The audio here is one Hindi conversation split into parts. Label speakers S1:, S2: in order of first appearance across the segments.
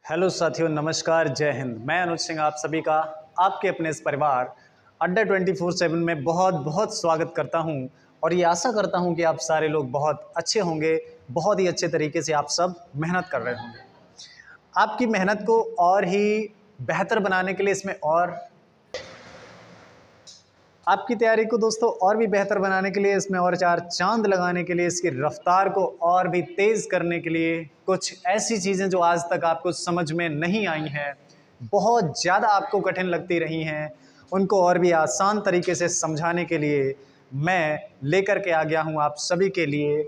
S1: हेलो साथियों, नमस्कार, जय हिंद। मैं अनुज सिंह आप सभी का आपके अपने इस परिवार अड्डा 24/7 में बहुत बहुत स्वागत करता हूं और ये आशा करता हूं कि आप सारे लोग बहुत अच्छे होंगे, बहुत ही अच्छे तरीके से आप सब मेहनत कर रहे होंगे। आपकी मेहनत को और ही बेहतर बनाने के लिए इसमें और आपकी तैयारी को दोस्तों और भी बेहतर बनाने के लिए, इसमें और चार चांद लगाने के लिए, इसकी रफ्तार को और भी तेज़ करने के लिए कुछ ऐसी चीज़ें जो आज तक आपको समझ में नहीं आई हैं, बहुत ज़्यादा आपको कठिन लगती रही हैं, उनको और भी आसान तरीके से समझाने के लिए मैं लेकर के आ गया हूँ आप सभी के लिए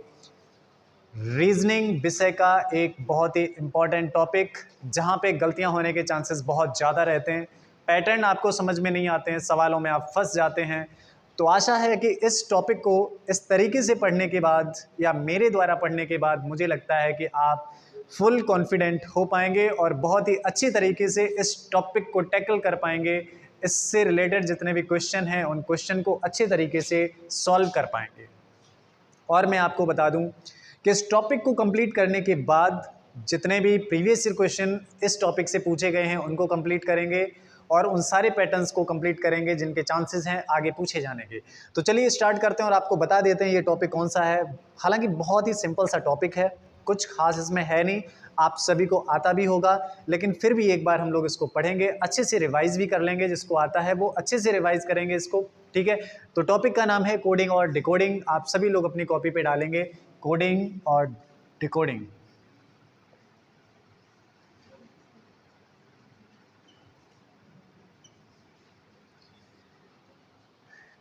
S1: रीजनिंग विषय का एक बहुत ही इम्पॉर्टेंट टॉपिक, जहाँ पे गलतियाँ होने के चांसेस बहुत ज़्यादा रहते हैं, पैटर्न आपको समझ में नहीं आते हैं, सवालों में आप फंस जाते हैं। तो आशा है कि इस टॉपिक को इस तरीके से पढ़ने के बाद या मेरे द्वारा पढ़ने के बाद मुझे लगता है कि आप फुल कॉन्फिडेंट हो पाएंगे और बहुत ही अच्छी तरीके से इस टॉपिक को टैकल कर पाएंगे। इससे रिलेटेड जितने भी क्वेश्चन हैं उन क्वेश्चन को अच्छे तरीके से सॉल्व कर पाएंगे। और मैं आपको बता दूं कि इस टॉपिक को कंप्लीट करने के बाद जितने भी प्रीवियस ईयर क्वेश्चन इस टॉपिक से पूछे गए हैं उनको कंप्लीट करेंगे और उन सारे पैटर्न्स को कंप्लीट करेंगे जिनके चांसेस हैं आगे पूछे जाने के। तो चलिए स्टार्ट करते हैं और आपको बता देते हैं ये टॉपिक कौन सा है। हालांकि बहुत ही सिंपल सा टॉपिक है, कुछ खास इसमें है नहीं, आप सभी को आता भी होगा, लेकिन फिर भी एक बार हम लोग इसको पढ़ेंगे, अच्छे से रिवाइज भी कर लेंगे। जिसको आता है वो अच्छे से रिवाइज करेंगे इसको, ठीक है। तो टॉपिक का नाम है कोडिंग और डिकोडिंग। आप सभी लोग अपनी कॉपी पे डालेंगे कोडिंग और डिकोडिंग।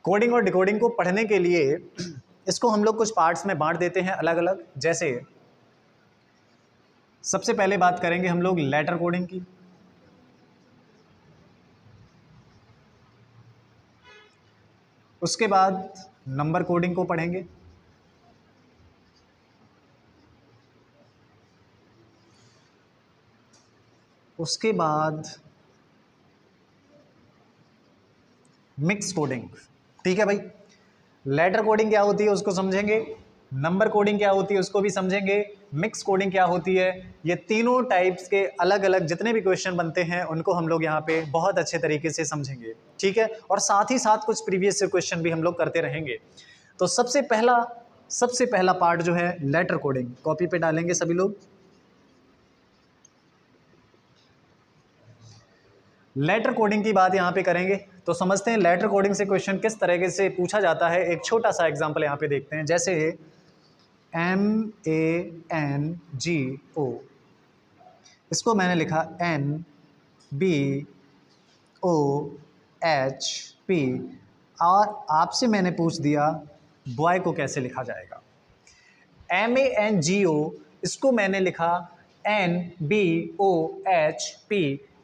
S1: कोडिंग और डिकोडिंग को पढ़ने के लिए इसको हम लोग कुछ पार्ट्स में बांट देते हैं अलग अलग। जैसे सबसे पहले बात करेंगे हम लोग लेटर कोडिंग की, उसके बाद नंबर कोडिंग को पढ़ेंगे, उसके बाद मिक्स कोडिंग। ठीक है भाई, लेटर कोडिंग क्या होती है उसको समझेंगे, नंबर कोडिंग क्या होती है उसको भी समझेंगे, मिक्स कोडिंग क्या होती है। ये तीनों टाइप्स के अलग अलग जितने भी क्वेश्चन बनते हैं उनको हम लोग यहाँ पे बहुत अच्छे तरीके से समझेंगे, ठीक है। और साथ ही साथ कुछ प्रीवियस से क्वेश्चन भी हम लोग करते रहेंगे। तो सबसे पहला पार्ट जो है लेटर कोडिंग, कॉपी पे डालेंगे सभी लोग। लेटर कोडिंग की बात यहाँ पे करेंगे तो समझते हैं लेटर कोडिंग से क्वेश्चन किस तरीके से पूछा जाता है। एक छोटा सा एग्जांपल यहाँ पे देखते हैं। जैसे MANGO, इसको मैंने लिखा NBOHP और आपसे मैंने पूछ दिया बॉय को कैसे लिखा जाएगा। MANGO, इसको मैंने लिखा NBOHP,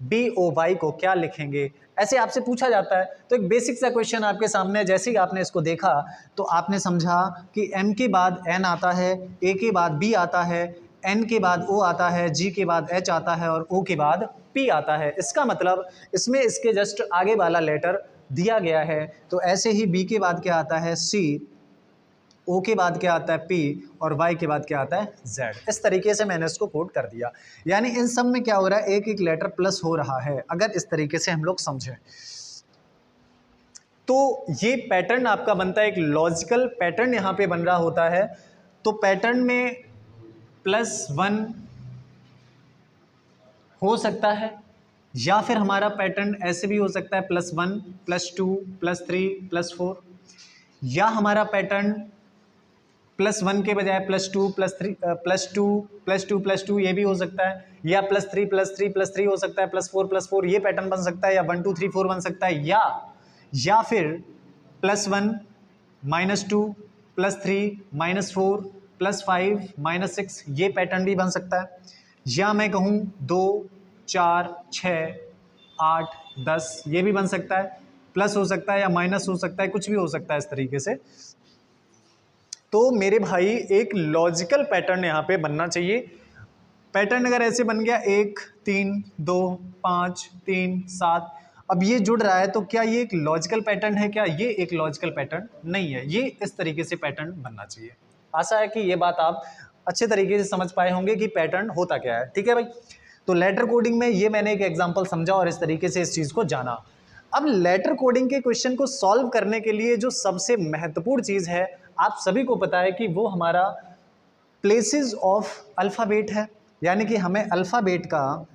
S1: BOY को क्या लिखेंगे, ऐसे आपसे पूछा जाता है। तो एक बेसिक सा क्वेश्चन आपके सामने, जैसे ही आपने इसको देखा तो आपने समझा कि M के बाद N आता है, A के बाद B आता है, N के बाद O आता है, G के बाद H आता है और O के बाद P आता है। इसका मतलब इसमें इसके जस्ट आगे वाला लेटर दिया गया है। तो ऐसे ही B के बाद क्या आता है C, O के बाद क्या आता है P और Y के बाद क्या आता है Z। इस तरीके से मैंने इसको कोड कर दिया। यानी इन सब में क्या हो रहा है, एक एक लेटर प्लस हो रहा है, अगर इस तरीके से हम लोग समझें तो ये पैटर्न आपका बनता है, एक लॉजिकल पैटर्न यहाँ पे बन रहा होता है। तो पैटर्न में +1 हो सकता है या फिर हमारा पैटर्न ऐसे भी हो सकता है +1 +2 +3 +4, या हमारा पैटर्न +1 के बजाय +2 +3 +2 +2 +2 ये भी हो सकता है, या +3 +3 +3 हो सकता है, +4 +4 ये पैटर्न बन सकता है, या 1 2 3 4 बन सकता है, या फिर +1 -2 +3 -4 +5 -6 ये पैटर्न भी बन सकता है, या मैं कहूँ 2 4 6 8 10 ये भी बन सकता है, प्लस हो सकता है या माइनस हो सकता है, कुछ भी हो सकता है इस तरीके से। तो मेरे भाई एक लॉजिकल पैटर्न यहाँ पे बनना चाहिए। पैटर्न अगर ऐसे बन गया 1 3 2 5 3 7, अब ये जुड़ रहा है तो क्या ये एक लॉजिकल पैटर्न है? क्या ये एक लॉजिकल पैटर्न नहीं है, ये इस तरीके से पैटर्न बनना चाहिए। आशा है कि ये बात आप अच्छे तरीके से समझ पाए होंगे कि पैटर्न होता क्या है, ठीक है भाई। तो लेटर कोडिंग में ये मैंने एक एग्जांपल समझा और इस तरीके से इस चीज़ को जाना। अब लेटर कोडिंग के क्वेश्चन को सॉल्व करने के लिए जो सबसे महत्वपूर्ण चीज़ है, आप सभी को पता है कि वो हमारा प्लेसेस ऑफ अल्फ़ाबेट है, यानी कि हमें अल्फ़ाबेट का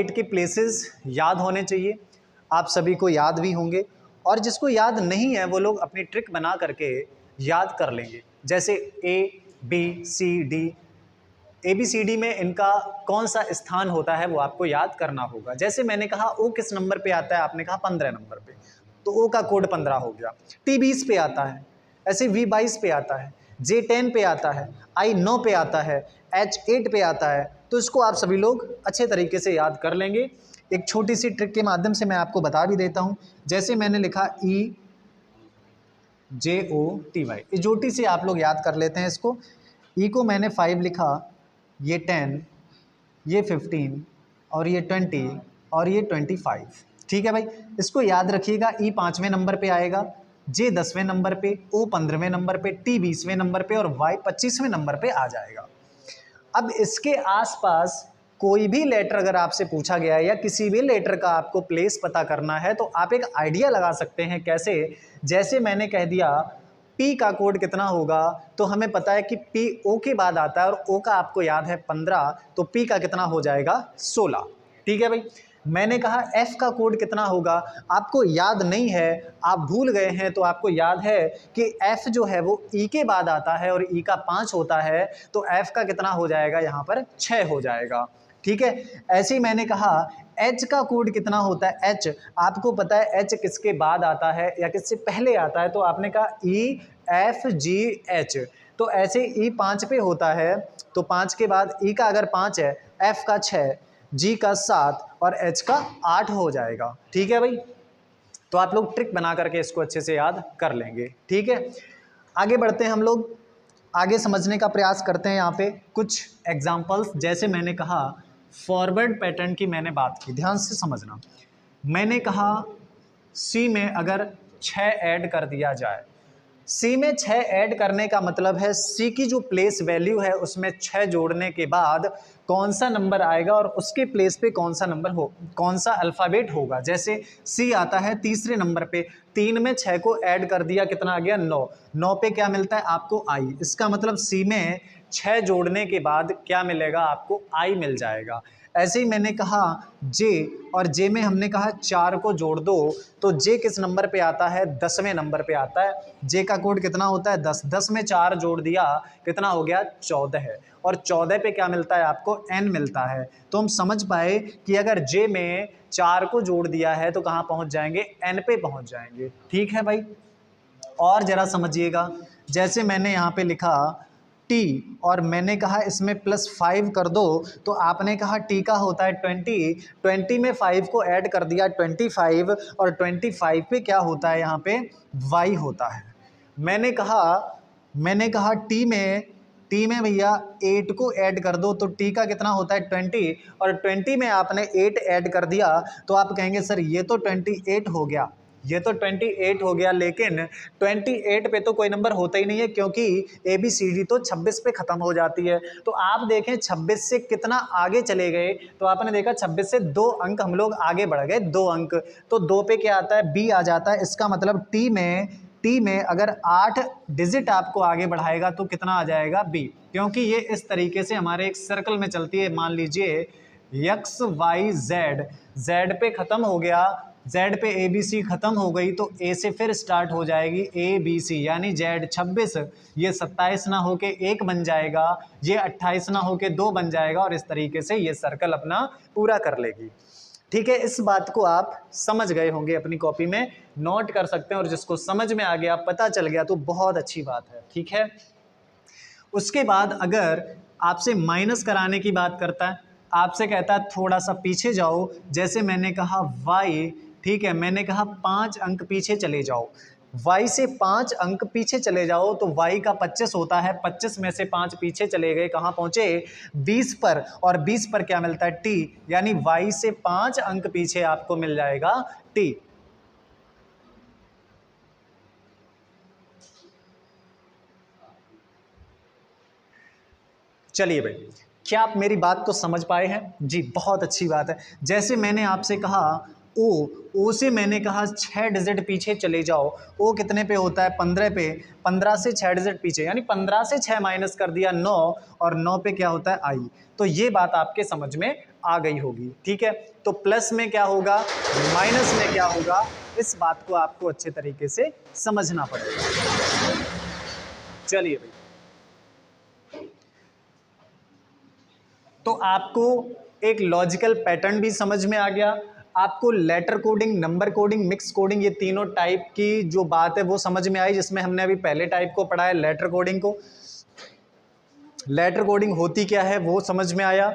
S1: के प्लेसेस याद होने चाहिए। आप सभी को याद भी होंगे, और जिसको याद नहीं है वो लोग अपनी ट्रिक बना करके याद कर लेंगे। जैसे ABCD में इनका कौन सा स्थान होता है वो आपको याद करना होगा। जैसे मैंने कहा O किस नंबर पे आता है, आपने कहा 15 नंबर पे, तो O का कोड 15 हो गया। T 20 पे आता है, ऐसे V 22 पे आता है, J 10 पे आता है, I 9 पे आता है, H 8 पे आता है। तो इसको आप सभी लोग अच्छे तरीके से याद कर लेंगे। एक छोटी सी ट्रिक के माध्यम से मैं आपको बता भी देता हूँ। जैसे मैंने लिखा EJOTY, इजोटी से आप लोग याद कर लेते हैं इसको। E को मैंने 5 लिखा, ये 10, ये 15 और ये 20 और ये 25। ठीक है भाई, इसको याद रखिएगा। E 5वें नंबर पे आएगा, J 10वें नंबर पे, O 15वें नंबर पे, T 20वें नंबर पे और Y 25वें नंबर पे आ जाएगा। अब इसके आसपास कोई भी लेटर अगर आपसे पूछा गया है या किसी भी लेटर का आपको प्लेस पता करना है, तो आप एक आइडिया लगा सकते हैं। कैसे? जैसे मैंने कह दिया P का कोड कितना होगा, तो हमें पता है कि P O के बाद आता है और O का आपको याद है 15, तो P का कितना हो जाएगा 16। ठीक है भाई। मैंने कहा F का कोड कितना होगा, आपको याद नहीं है, आप भूल गए हैं, तो आपको याद है कि F जो है वो E के बाद आता है और E का 5 होता है, तो F का कितना हो जाएगा, यहाँ पर 6 हो जाएगा। ठीक है। ऐसे ही मैंने कहा H का कोड कितना होता है, H आपको पता है H किसके बाद आता है या किससे पहले आता है, तो आपने कहा EFGH। तो ऐसे E 5 पे होता है, तो 5 के बाद E का अगर 5 है, F का 6, G का 7 और H का 8 हो जाएगा। ठीक है भाई, तो आप लोग ट्रिक बना करके इसको अच्छे से याद कर लेंगे। ठीक है, आगे बढ़ते हैं हम लोग, आगे समझने का प्रयास करते हैं। यहाँ पे कुछ एग्जाम्पल्स, जैसे मैंने कहा फॉरवर्ड पैटर्न की मैंने बात की, ध्यान से समझना। मैंने कहा C में अगर 6 ऐड कर दिया जाए, C में 6 ऐड करने का मतलब है C की जो प्लेस वैल्यू है उसमें 6 जोड़ने के बाद कौन सा नंबर आएगा और उसके प्लेस पे कौन सा नंबर हो, कौन सा अल्फ़ाबेट होगा। जैसे C आता है तीसरे नंबर पे, 3 में 6 को ऐड कर दिया, कितना आ गया 9, 9 पे क्या मिलता है आपको I। इसका मतलब C में 6 जोड़ने के बाद क्या मिलेगा आपको, I मिल जाएगा। ऐसे ही मैंने कहा J, और J में हमने कहा 4 को जोड़ दो, तो J किस नंबर पे आता है, 10वें नंबर पे आता है। J का कोड कितना होता है 10, 10 में 4 जोड़ दिया, कितना हो गया 14 है, और 14 पे क्या मिलता है आपको, N मिलता है। तो हम समझ पाए कि अगर J में 4 को जोड़ दिया है तो कहाँ पहुँच जाएंगे, N पे पहुँच जाएंगे। ठीक है भाई, और ज़रा समझिएगा। जैसे मैंने यहाँ पे लिखा T और मैंने कहा इसमें +5 कर दो, तो आपने कहा T का होता है 20, 20 में 5 को ऐड कर दिया 25, और 25 पे क्या होता है यहाँ पे Y होता है। मैंने कहा T में भैया 8 को ऐड कर दो, तो T का कितना होता है 20, और 20 में आपने 8 ऐड कर दिया, तो आप कहेंगे सर ये तो 28 हो गया, ये तो 28 हो गया, लेकिन 28 पे तो कोई नंबर होता ही नहीं है, क्योंकि ABCD तो 26 पे ख़त्म हो जाती है। तो आप देखें 26 से कितना आगे चले गए, तो आपने देखा 26 से 2 अंक हम लोग आगे बढ़ गए, 2 अंक, तो 2 पे क्या आता है, B आ जाता है। इसका मतलब T में अगर 8 डिजिट आपको आगे बढ़ाएगा तो कितना आ जाएगा, B, क्योंकि ये इस तरीके से हमारे एक सर्कल में चलती है। मान लीजिए X Y Z, Z पे ख़त्म हो गया, Z पे ABC ख़त्म हो गई, तो A से फिर स्टार्ट हो जाएगी ABC, यानी Z 26, ये 27 ना होके 1 बन जाएगा, ये 28 ना होके 2 बन जाएगा, और इस तरीके से ये सर्कल अपना पूरा कर लेगी। ठीक है, इस बात को आप समझ गए होंगे, अपनी कॉपी में नोट कर सकते हैं, और जिसको समझ में आ गया, पता चल गया, तो बहुत अच्छी बात है। ठीक है, उसके बाद अगर आपसे माइनस कराने की बात करता है, आपसे कहता है थोड़ा सा पीछे जाओ, जैसे मैंने कहा Y, ठीक है, मैंने कहा 5 अंक पीछे चले जाओ, Y से 5 अंक पीछे चले जाओ, तो Y का 25 होता है, 25 में से 5 पीछे चले गए, कहाँ पहुँचे 20 पर, और 20 पर क्या मिलता है T, यानी Y से 5 अंक पीछे आपको मिल जाएगा T। चलिए भाई, क्या आप मेरी बात को समझ पाए हैं? जी, बहुत अच्छी बात है। जैसे मैंने आपसे कहा ओ से मैंने कहा 6 डिजिट पीछे चले जाओ। ओ कितने पे होता है? 15 पे। 15 से 6 डिजिट पीछे, यानी 15 से 6 माइनस कर दिया 9, और 9 पे क्या होता है? आई। तो ये बात आपके समझ में आ गई होगी, ठीक है। तो प्लस में क्या होगा, माइनस में क्या होगा, इस बात को आपको अच्छे तरीके से समझना पड़ेगा। चलिए भाई, तो आपको एक लॉजिकल पैटर्न भी समझ में आ गया, आपको letter coding, number coding, mix coding, ये तीनों टाइप की जो बात है वो समझ में आई, जिसमें हमने अभी पहले टाइप को पढ़ा है लेटर कोडिंग को। लेटर कोडिंग होती क्या है वो समझ में आया।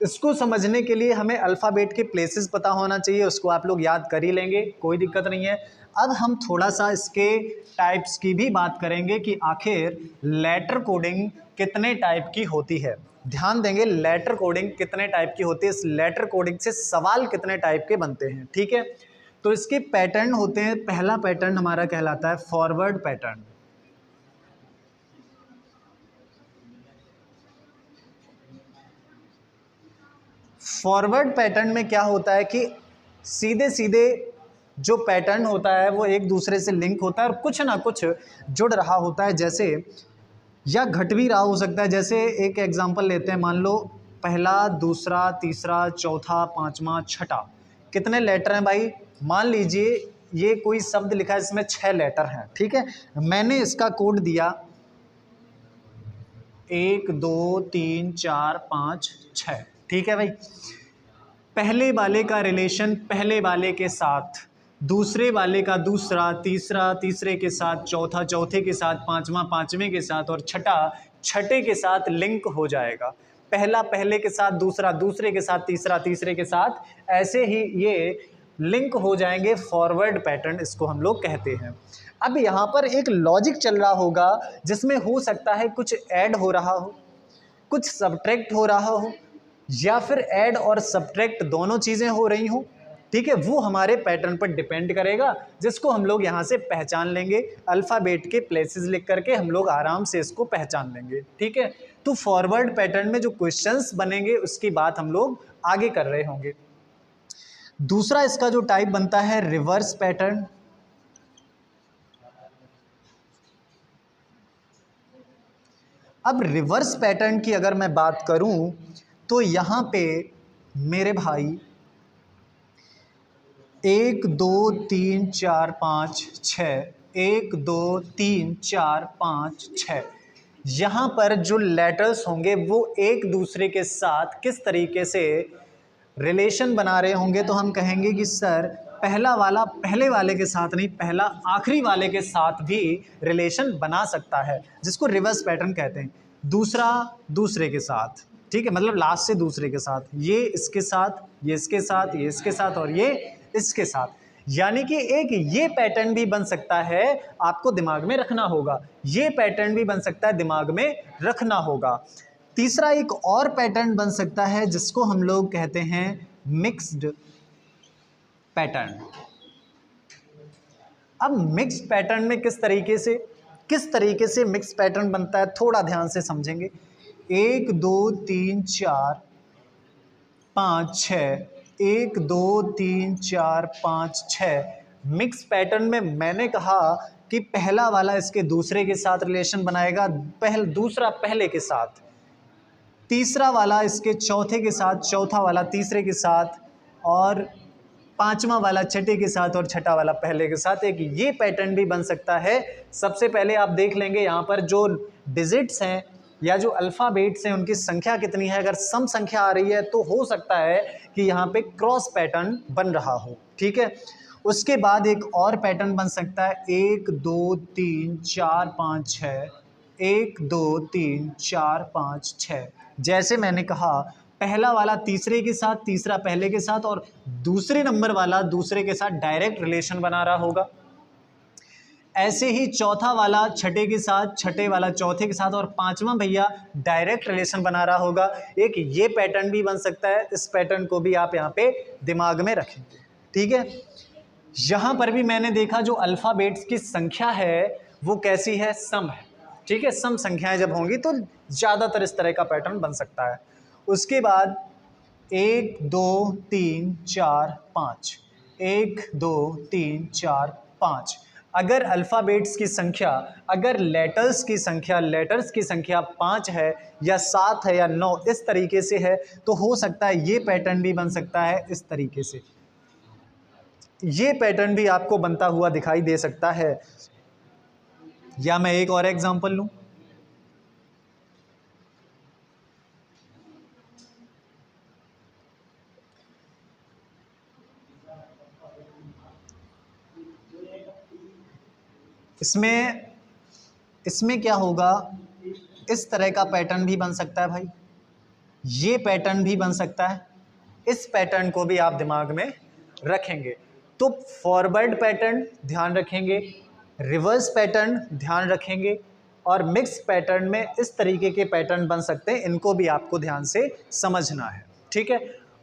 S1: इसको समझने के लिए हमें अल्फ़ाबेट के प्लेसेस पता होना चाहिए, उसको आप लोग याद कर ही लेंगे, कोई दिक्कत नहीं है। अब हम थोड़ा सा इसके टाइप्स की भी बात करेंगे कि आखिर लेटर कोडिंग कितने टाइप की होती है। ध्यान देंगे, लेटर कोडिंग कितने टाइप की होती है, इस लेटर कोडिंग से सवाल कितने टाइप के बनते हैं, ठीक है। तो इसके पैटर्न होते हैं, पहला पैटर्न हमारा कहलाता है फॉरवर्ड पैटर्न। फॉरवर्ड पैटर्न में क्या होता है कि सीधे सीधे जो पैटर्न होता है वो एक दूसरे से लिंक होता है और कुछ ना कुछ जुड़ रहा होता है, जैसे या घट भी रहा हो सकता है। जैसे एक एग्जांपल लेते हैं, मान लो पहला, दूसरा, तीसरा, चौथा, पांचवा, छठा, कितने लेटर हैं भाई? मान लीजिए ये कोई शब्द लिखा है, इसमें 6 लेटर हैं, ठीक है। मैंने इसका कोड दिया 1 2 3 4 5 6, ठीक है भाई। पहले वाले का रिलेशन पहले वाले के साथ, दूसरे वाले का दूसरा, तीसरा तीसरे के साथ, चौथा चौथे के साथ, पांचवा पांचवें के साथ और छठा छठे के साथ लिंक हो जाएगा। पहला पहले के साथ, दूसरा दूसरे के साथ, तीसरा तीसरे के साथ, ऐसे ही ये लिंक हो जाएंगे। फॉरवर्ड पैटर्न इसको हम लोग कहते हैं। अब यहाँ पर एक लॉजिक चल रहा होगा जिसमें हो सकता है कुछ ऐड हो रहा हो, कुछ सब्ट्रैक्ट हो रहा हो, या फिर ऐड और सब्ट्रैक्ट दोनों चीज़ें हो रही हों, ठीक है। वो हमारे पैटर्न पर डिपेंड करेगा, जिसको हम लोग यहाँ से पहचान लेंगे। अल्फ़ाबेट के प्लेसेस लिख करके हम लोग आराम से इसको पहचान लेंगे, ठीक है। तो फॉरवर्ड पैटर्न में जो क्वेश्चंस बनेंगे उसकी बात हम लोग आगे कर रहे होंगे। दूसरा इसका जो टाइप बनता है रिवर्स पैटर्न। अब रिवर्स पैटर्न की अगर मैं बात करूं तो यहाँ पे मेरे भाई 1 2 3 4 5 6, 1 2 3 4 5 6, यहाँ पर जो लेटर्स होंगे वो एक दूसरे के साथ किस तरीके से रिलेशन बना रहे होंगे, तो हम कहेंगे कि सर पहला वाला पहले वाले के साथ नहीं, पहला आखिरी वाले के साथ भी रिलेशन बना सकता है, जिसको रिवर्स पैटर्न कहते हैं। दूसरा दूसरे के साथ, ठीक है, मतलब लास्ट से दूसरे के साथ, ये इसके साथ, ये इसके साथ, ये इसके साथ और ये इसके साथ, यानी कि एक ये पैटर्न भी बन सकता है, आपको दिमाग में रखना होगा। ये पैटर्न भी बन सकता है, दिमाग में रखना होगा। तीसरा एक और पैटर्न बन सकता है जिसको हम लोग कहते हैं मिक्स्ड पैटर्न। अब मिक्स्ड पैटर्न में किस तरीके से मिक्स पैटर्न बनता है, थोड़ा ध्यान से समझेंगे। 1 2 3 4 5 6, 1 2 3 4 5 6, मिक्स पैटर्न में मैंने कहा कि पहला वाला इसके दूसरे के साथ रिलेशन बनाएगा, दूसरा पहले के साथ, तीसरा वाला इसके चौथे के साथ, चौथा वाला तीसरे के साथ, और पांचवा वाला छठे के साथ और छठा वाला पहले के साथ। एक ये पैटर्न भी बन सकता है। सबसे पहले आप देख लेंगे यहाँ पर जो डिजिट्स हैं या जो अल्फ़ाबेट्स हैं उनकी संख्या कितनी है। अगर सम संख्या आ रही है तो हो सकता है कि यहाँ पे क्रॉस पैटर्न बन रहा हो, ठीक है। उसके बाद एक और पैटर्न बन सकता है 1 2 3 4 5 6, 1 2 3 4 5 6। जैसे मैंने कहा पहला वाला तीसरे के साथ, तीसरा पहले के साथ और दूसरे नंबर वाला दूसरे के साथ डायरेक्ट रिलेशन बना रहा होगा। ऐसे ही चौथा वाला छठे के साथ, छठे वाला चौथे के साथ और पांचवा भैया डायरेक्ट रिलेशन बना रहा होगा। एक ये पैटर्न भी बन सकता है, इस पैटर्न को भी आप यहाँ पे दिमाग में रखेंगे, ठीक है। यहाँ पर भी मैंने देखा जो अल्फ़ाबेट्स की संख्या है वो कैसी है, सम है, ठीक है। सम संख्याएं जब होंगी तो ज़्यादातर इस तरह का पैटर्न बन सकता है। उसके बाद 1 2 3 4 5, 1 2 3 4 5। अगर अल्फ़ाबेट्स की संख्या, अगर लेटर्स की संख्या 5 है या 7 है या 9 इस तरीके से है, तो हो सकता है ये पैटर्न भी बन सकता है इस तरीके से। ये पैटर्न भी आपको बनता हुआ दिखाई दे सकता है। या मैं एक और एग्जांपल लूं, इसमें क्या होगा, इस तरह का पैटर्न भी बन सकता है भाई, ये पैटर्न भी बन सकता है। इस पैटर्न को भी आप दिमाग में रखेंगे। तो फॉरवर्ड पैटर्न ध्यान रखेंगे, रिवर्स पैटर्न ध्यान रखेंगे, और मिक्स पैटर्न में इस तरीके के पैटर्न बन सकते हैं, इनको भी आपको ध्यान से समझना है। ठीक है,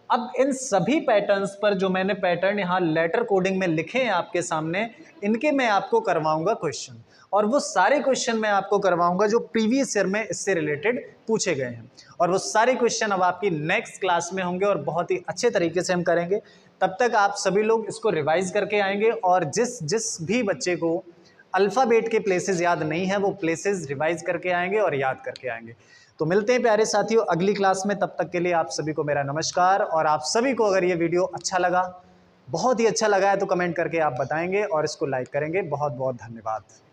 S1: अब इन सभी पैटर्न्स पर जो मैंने पैटर्न यहाँ लेटर कोडिंग में लिखे हैं आपके सामने, इनके मैं आपको करवाऊंगा क्वेश्चन, और वो सारे क्वेश्चन मैं आपको करवाऊंगा जो प्रीवियस ईयर में इससे रिलेटेड पूछे गए हैं, और वो सारे क्वेश्चन अब आपकी नेक्स्ट क्लास में होंगे और बहुत ही अच्छे तरीके से हम करेंगे। तब तक आप सभी लोग इसको रिवाइज करके आएंगे, और जिस भी बच्चे को अल्फ़ाबेट के प्लेसेस याद नहीं है वो प्लेसेस रिवाइज करके आएंगे और याद करके आएंगे। तो मिलते हैं प्यारे साथियों अगली क्लास में, तब तक के लिए आप सभी को मेरा नमस्कार। और आप सभी को अगर ये वीडियो अच्छा लगा, बहुत ही अच्छा लगा है, तो कमेंट करके आप बताएंगे और इसको लाइक करेंगे। बहुत बहुत धन्यवाद।